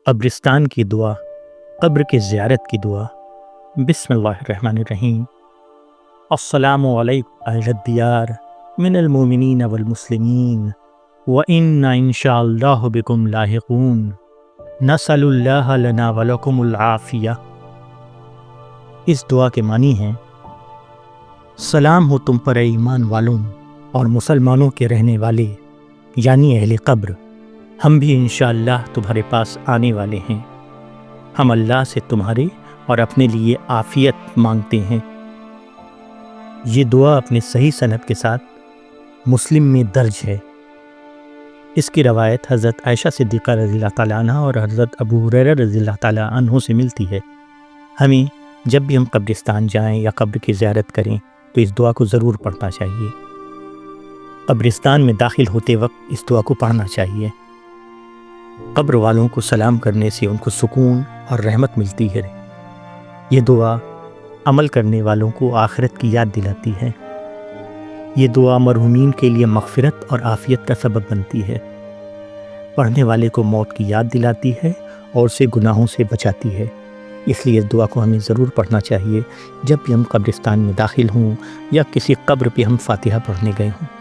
قبرستان کی دعا، قبر کی زیارت کی دعا۔ بسم اللہ الرحمن الرحیم۔ السلام علیکم اہل الدیار من المؤمنین والمسلمین وَإِنَّا إِن شاء اللہ بکم لاحقون نسأل اللہ لنا ولکم العافیہ۔ اس دعا کے معنی ہیں: سلام ہو تم پر اے ایمان والوں اور مسلمانوں کے رہنے والے، یعنی اہل قبر۔ ہم بھی انشاءاللہ تمہارے پاس آنے والے ہیں۔ ہم اللہ سے تمہارے اور اپنے لیے عافیت مانگتے ہیں۔ یہ دعا اپنے صحیح سند کے ساتھ مسلم میں درج ہے۔ اس کی روایت حضرت عائشہ صدیقہ رضی اللہ تعالیٰ عنہ اور حضرت ابو ہریرہ رضی اللہ تعالیٰ عنہ سے ملتی ہے۔ ہمیں جب بھی ہم قبرستان جائیں یا قبر کی زیارت کریں تو اس دعا کو ضرور پڑھنا چاہیے۔ قبرستان میں داخل ہوتے وقت اس دعا کو پڑھنا چاہیے۔ قبر والوں کو سلام کرنے سے ان کو سکون اور رحمت ملتی ہے۔ یہ دعا عمل کرنے والوں کو آخرت کی یاد دلاتی ہے۔ یہ دعا مرحومین کے لیے مغفرت اور عافیت کا سبب بنتی ہے۔ پڑھنے والے کو موت کی یاد دلاتی ہے اور اسے گناہوں سے بچاتی ہے۔ اس لیے اس دعا کو ہمیں ضرور پڑھنا چاہیے جب بھی ہم قبرستان میں داخل ہوں یا کسی قبر پہ ہم فاتحہ پڑھنے گئے ہوں۔